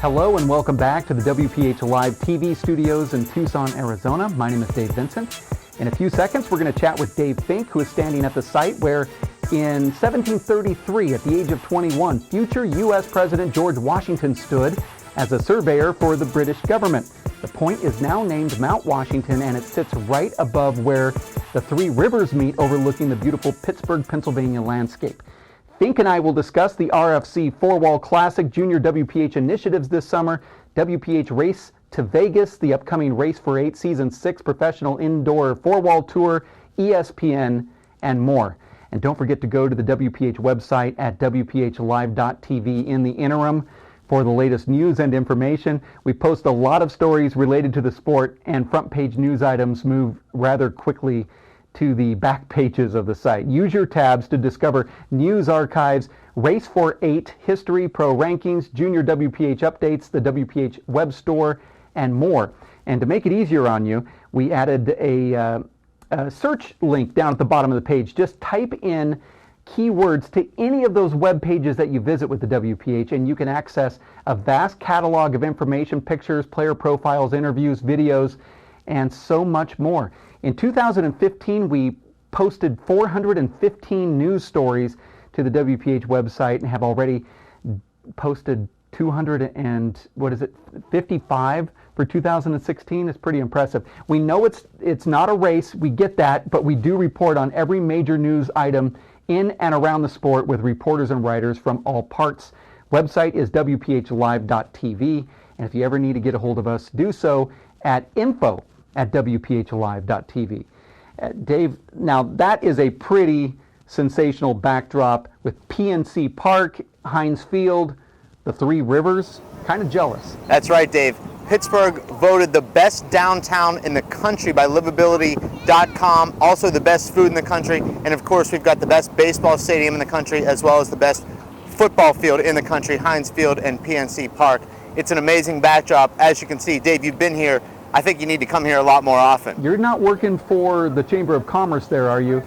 Hello and welcome back to the WPH Live TV studios in Tucson, Arizona. My name is Dave Vincent. In a few seconds, we're going to chat with Dave Fink, who is standing at the site where in 1733, at the age of 21, future U.S. President George Washington stood as a surveyor for the British government. The point is now named Mount Washington, and it sits right above where the three rivers meet, overlooking the beautiful Pittsburgh, Pennsylvania landscape. Fink and I will discuss the RFC Four-Wall Classic Junior WPH initiatives this summer, WPH Race to Vegas, the upcoming Race for 8 Season 6 Professional Indoor Four-Wall Tour, ESPN, and more. And don't forget to go to the WPH website at WPHLive.TV in the interim for the latest news and information. We post a lot of stories related to the sport, and front page news items move rather quickly to the back pages of the site. Use your tabs to discover news archives, Race for 8, history, pro rankings, junior WPH updates, the WPH web store, and more. And to make it easier on you, we added a search link down at the bottom of the page. Just type in keywords to any of those web pages that you visit with the WPH, and you can access a vast catalog of information, pictures, player profiles, interviews, videos, and so much more. In 2015, we posted 415 news stories to the WPH website and have already posted 55 for 2016. It's pretty impressive. We know it's not a race, we get that, but we do report on every major news item in and around the sport with reporters and writers from all parts. Website is WPHLive.TV, and if you ever need to get a hold of us, do so at info@WPHLive.TV. Dave, now that is a pretty sensational backdrop with PNC Park, Heinz Field, the three rivers. Kind of jealous. That's right, Dave. Pittsburgh voted the best downtown in the country by livability.com, also the best food in the country, and of course we've got the best baseball stadium in the country as well as the best football field in the country, Heinz Field and PNC Park. It's an amazing backdrop. As you can see, Dave, you've been here. I think you need to come here a lot more often. You're not working for the Chamber of Commerce there, are you?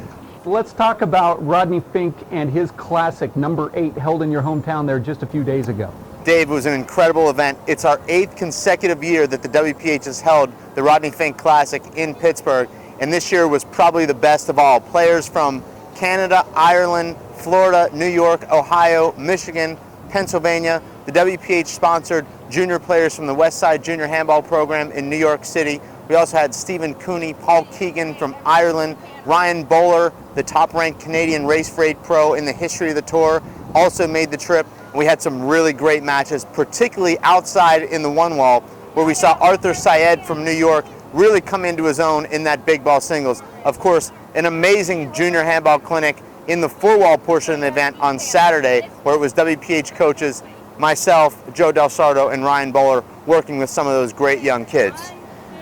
Let's talk about Rodney Fink and his classic number 8 held in your hometown there just a few days ago. Dave, it was an incredible event. It's our 8th consecutive year that the WPH has held the Rodney Fink Classic in Pittsburgh, and this year was probably the best of all. Players from Canada, Ireland, Florida, New York, Ohio, Michigan, Pennsylvania. The WPH sponsored junior players from the West Side Junior Handball program in New York City. We also had Stephen Cooney, Paul Keegan from Ireland, Ryan Bowler, the top-ranked Canadian R48Pro in the history of the tour, also made the trip. We had some really great matches, particularly outside in the one wall, where we saw Arthur Syed from New York really come into his own in that big ball singles. Of course, an amazing junior handball clinic in the four-wall portion of the event on Saturday, where it was WPH coaches, myself, Joe Del Sardo, and Ryan Bowler working with some of those great young kids.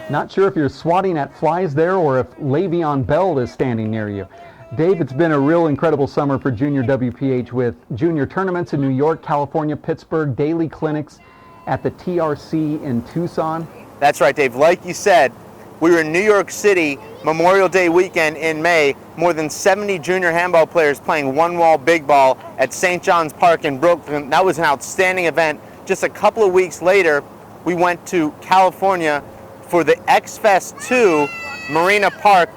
Not sure if you're swatting at flies there or if Le'Veon Bell is standing near you. Dave, it's been a real incredible summer for Junior WPH with junior tournaments in New York, California, Pittsburgh, daily clinics at the TRC in Tucson. That's right, Dave. Like you said, we were in New York City Memorial Day weekend in May. More than 70 junior handball players playing one-wall big ball at St. John's Park in Brooklyn. That was an outstanding event. Just a couple of weeks later, we went to California for the X-Fest 2 Marina Park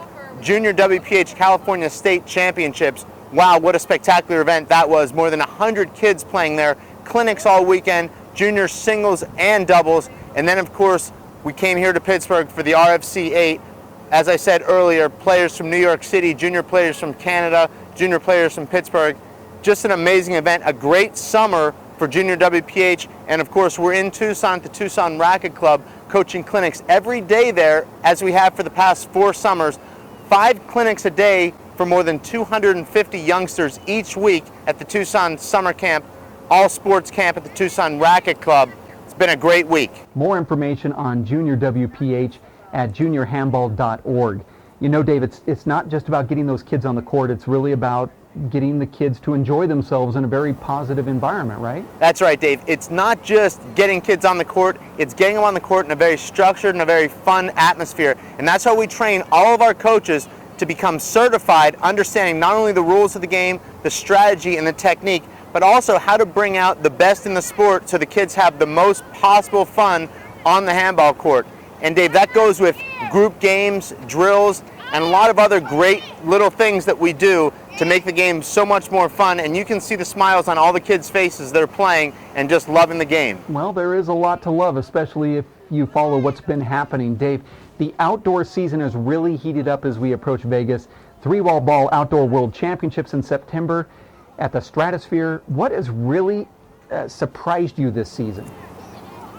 Junior WPH California State Championships. Wow, what a spectacular event that was. More than 100 kids playing there. Clinics all weekend, junior singles and doubles. And then, of course, we came here to Pittsburgh for the RFC 8. As I said earlier, players from New York City, junior players from Canada, junior players from Pittsburgh. Just an amazing event, a great summer for Junior WPH. And of course, we're in Tucson at the Tucson Racket Club coaching clinics every day there, as we have for the past 4 summers. 5 clinics a day for more than 250 youngsters each week at the Tucson Summer Camp, all sports camp at the Tucson Racket Club. It's been a great week. More information on Junior WPH at juniorhandball.org. You know, Dave, it's not just about getting those kids on the court. It's really about getting the kids to enjoy themselves in a very positive environment, right? That's right, Dave. It's not just getting kids on the court, it's getting them on the court in a very structured and a very fun atmosphere. And that's how we train all of our coaches to become certified, understanding not only the rules of the game, the strategy and the technique, but also how to bring out the best in the sport so the kids have the most possible fun on the handball court. And Dave, that goes with group games, drills, and a lot of other great little things that we do to make the game so much more fun. And you can see the smiles on all the kids' faces that are playing and just loving the game. Well, there is a lot to love, especially if you follow what's been happening. Dave, the outdoor season has really heated up as we approach Vegas. Three-wall ball outdoor world championships in September at the Stratosphere. What has really surprised you this season?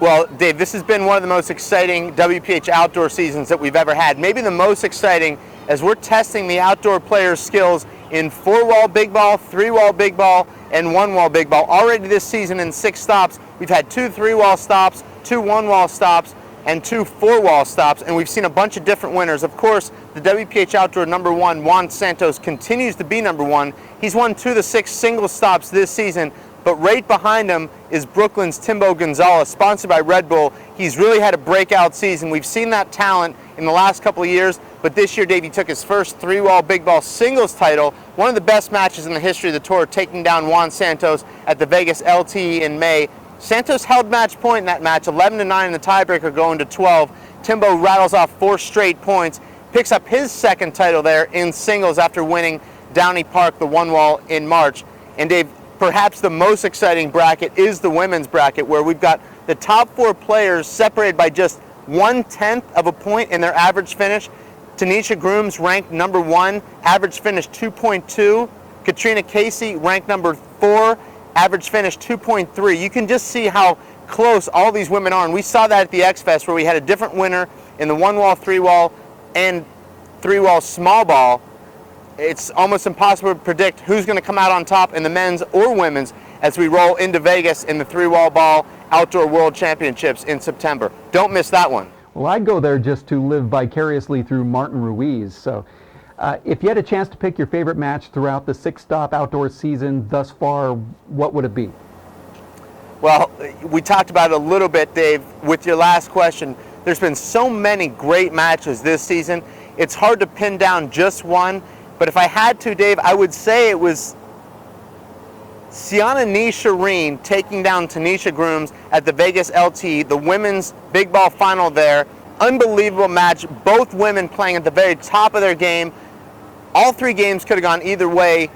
Well, Dave, this has been one of the most exciting WPH outdoor seasons that we've ever had. Maybe the most exciting, as we're testing the outdoor players' skills in 4-wall big ball, 3-wall big ball, and 1-wall big ball. Already this season in 6 stops, we've had 2 3-wall stops, 2 1-wall stops, and 2 4-wall stops, and we've seen a bunch of different winners. Of course, the WPH Outdoor #1, Juan Santos, continues to be #1. He's won 2 of the 6 single stops this season, but right behind him is Brooklyn's Timbo Gonzalez, sponsored by Red Bull. He's really had a breakout season. We've seen that talent in the last couple of years, but this year, Dave, he took his first 3-wall big ball singles title, one of the best matches in the history of the tour, taking down Juan Santos at the Vegas LTE in May. Santos held match point in that match, 11-9 in the tiebreaker going to 12. Timbo rattles off 4 straight points, picks up his second title there in singles after winning Downey Park, the 1-wall, in March. And Dave, perhaps the most exciting bracket is the women's bracket, where we've got the top 4 players separated by just 1/10 of a point in their average finish. Tanisha Grooms ranked #1, average finish 2.2. Katrina Casey ranked #4, average finish 2.3. You can just see how close all these women are, and we saw that at the X Fest, where we had a different winner in the 1-wall, 3-wall, and 3-wall small ball. It's almost impossible to predict who's going to come out on top in the men's or women's as we roll into Vegas in the 3-wall ball Outdoor World Championships in September. Don't miss that one. Well, I'd go there just to live vicariously through Martin Ruiz. So if you had a chance to pick your favorite match throughout the 6-stop outdoor season thus far, what would it be? Well, we talked about it a little bit, Dave, with your last question. There's been so many great matches this season. It's hard to pin down just one, but if I had to, Dave, I would say it was Sienna Shireen taking down Tanisha Grooms at the Vegas LT, the women's big ball final there. Unbelievable match, both women playing at the very top of their game. All 3 games could have gone either way.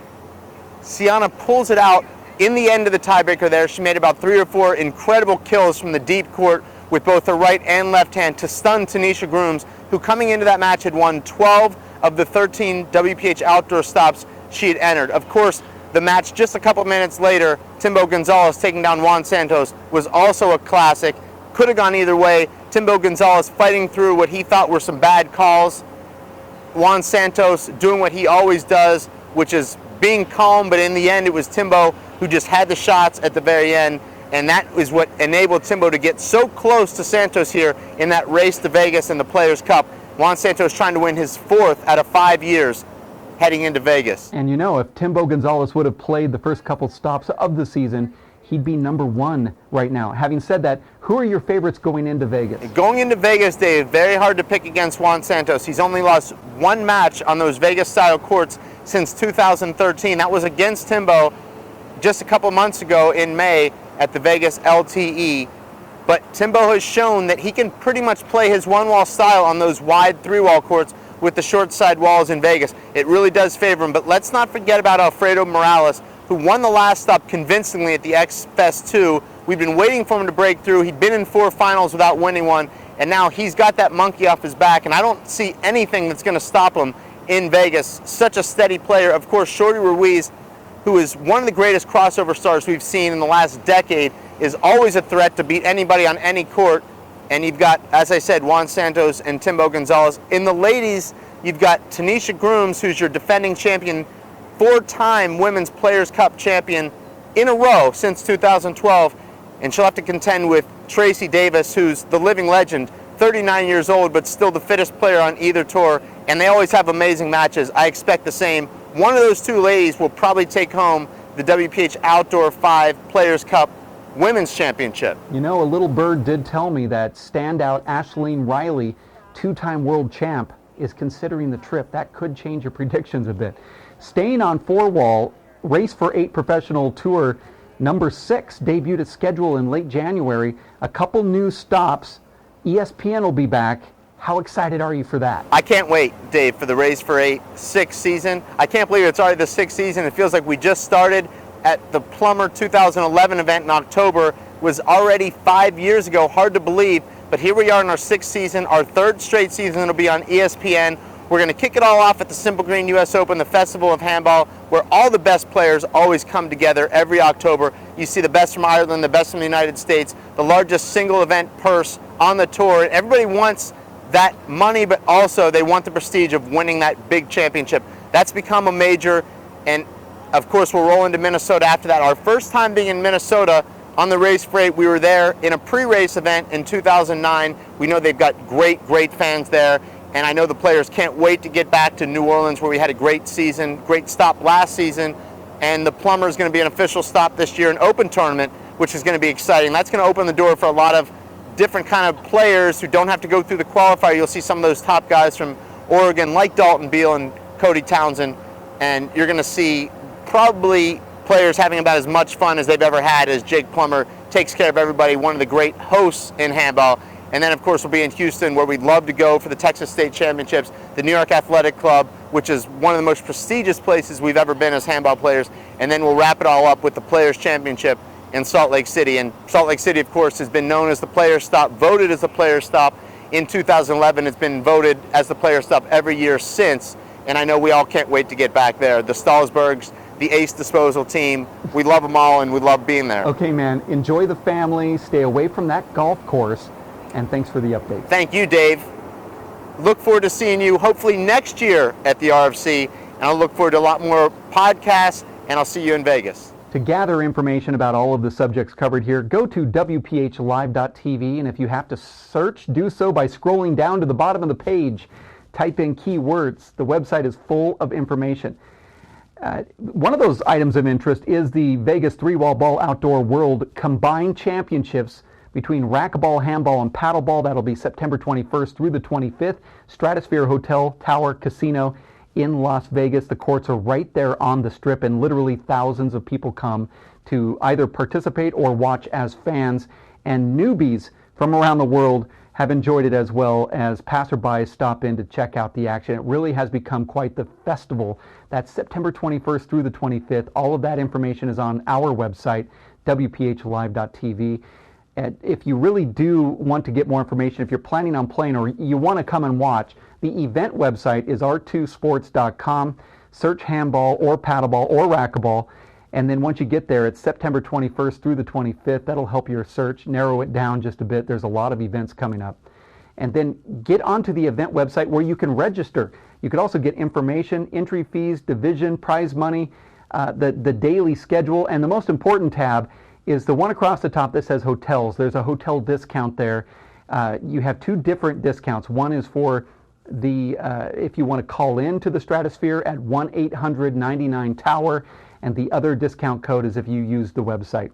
Sienna pulls it out in the end of the tiebreaker there. She made about 3 or 4 incredible kills from the deep court with both her right and left hand to stun Tanisha Grooms, who coming into that match had won 12 of the 13 WPH outdoor stops she had entered. Of course, the match just a couple minutes later, Timbo Gonzalez taking down Juan Santos, was also a classic. Could have gone either way. Timbo Gonzalez fighting through what he thought were some bad calls. Juan Santos doing what he always does, which is being calm, but in the end it was Timbo who just had the shots at the very end, and that is what enabled Timbo to get so close to Santos here in that race to Vegas in the Players' Cup. Juan Santos trying to win his 4th out of 5 years heading into Vegas. And you know, if Timbo Gonzalez would have played the first couple stops of the season, he'd be #1 right now. Having said that, who are your favorites going into Vegas? Going into Vegas, Dave, very hard to pick against Juan Santos. He's only lost 1 match on those Vegas-style courts since 2013. That was against Timbo just a couple months ago in May at the Vegas LTE. But Timbo has shown that he can pretty much play his 1-wall style on those wide 3-wall courts with the short side walls in Vegas. It really does favor him. But let's not forget about Alfredo Morales, who won the last stop convincingly at the X Fest 2. We've been waiting for him to break through. He'd been in 4 finals without winning one, and now he's got that monkey off his back, and I don't see anything that's going to stop him in Vegas. Such a steady player. Of course, Shorty Ruiz, who is one of the greatest crossover stars we've seen in the last decade, is always a threat to beat anybody on any court. And you've got, as I said, Juan Santos and Timbo Gonzalez. In the ladies, you've got Tanisha Grooms, who's your defending champion, 4-time Women's Players' Cup champion in a row since 2012. And she'll have to contend with Tracy Davis, who's the living legend, 39 years old, but still the fittest player on either tour. And they always have amazing matches. I expect the same. One of those 2 ladies will probably take home the WPH Outdoor 5 Players' Cup Women's Championship. You know, a little bird did tell me that standout Ashleen Riley, 2-time world champ, is considering the trip. That could change your predictions a bit. Staying on 4-wall, Race for 8 Professional Tour number 6 debuted its schedule in late January. A couple new stops. ESPN will be back. How excited are you for that? I can't wait, Dave, for the Race for 8 6th season. I can't believe it's already the 6th season. It feels like we just started at the Plumber 2011 event in October. Was already 5 years ago. Hard to believe, but here we are in our 6th season, our 3rd straight season. It'll be on ESPN. We're going to kick it all off at the Simple Green US Open, the Festival of Handball, where all the best players always come together every October. You see the best from Ireland, the best from the United States, the largest single event purse on the tour. Everybody wants that money, but also they want the prestige of winning that big championship. That's become a major, and of course we'll roll into Minnesota after that. Our first time being in Minnesota on the Race for 8, we were there in a pre-race event in 2009. We know they've got great fans there. And I know the players can't wait to get back to New Orleans, where we had a great season, great stop last season. And the Plumber is going to be an official stop this year, an open tournament, which is going to be exciting. That's going to open the door for a lot of different kind of players who don't have to go through the qualifier. You'll see some of those top guys from Oregon, like Dalton Beal and Cody Townsend. And you're going to see probably players having about as much fun as they've ever had as Jake Plummer takes care of everybody, one of the great hosts in handball. And then, of course, we'll be in Houston, where we'd love to go for the Texas State Championships, the New York Athletic Club, which is one of the most prestigious places we've ever been as handball players. And then we'll wrap it all up with the Players' Championship in Salt Lake City. And Salt Lake City, of course, has been known as the Players' Stop, voted as the Players' Stop in 2011. It's been voted as the Players' Stop every year since. And I know we all can't wait to get back there. The Stahlsbergs, the Ace Disposal team, we love them all, and we love being there. Okay, man, enjoy the family, stay away from that golf course. And thanks for the update. Thank you, Dave. Look forward to seeing you hopefully next year at the RFC. And I'll look forward to a lot more podcasts, and I'll see you in Vegas. To gather information about all of the subjects covered here, go to WPHLive.tv. And if you have to search, do so by scrolling down to the bottom of the page. Type in keywords. The website is full of information. One of those items of interest is the Vegas 3-Wall Ball Outdoor World Combined Championships between racquetball, handball, and paddleball. That'll be September 21st through the 25th. Stratosphere Hotel, Tower, Casino in Las Vegas. The courts are right there on the Strip, and literally thousands of people come to either participate or watch as fans. And newbies from around the world have enjoyed it, as well as passerbys stop in to check out the action. It really has become quite the festival. That's September 21st through the 25th. All of that information is on our website, WPHLive.tv. And if you really do want to get more information, if you're planning on playing or you want to come and watch, the event website is r2sports.com. Search handball or paddleball or racquetball. And then once you get there, it's September 21st through the 25th. That'll help your search, narrow it down just a bit. There's a lot of events coming up. And then get onto the event website where you can register. You could also get information, entry fees, division, prize money, the daily schedule, and the most important tab is the one across the top that says hotels. There's a hotel discount there. You have 2 different discounts. One is for the if you want to call in to the Stratosphere at 1-800-99-TOWER, and the other discount code is if you use the website.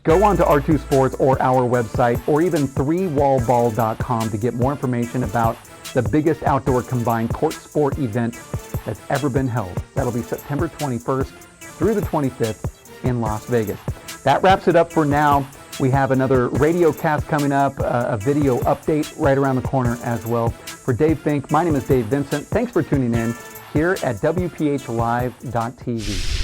Go on to R2 Sports or our website, or even 3wallball.com to get more information about the biggest outdoor combined court sport event that's ever been held. That'll be September 21st through the 25th in Las Vegas. That wraps it up for now. We have another radio cast coming up, a video update right around the corner as well. For Dave Fink, my name is Dave Vincent. Thanks for tuning in here at WPHLive.tv.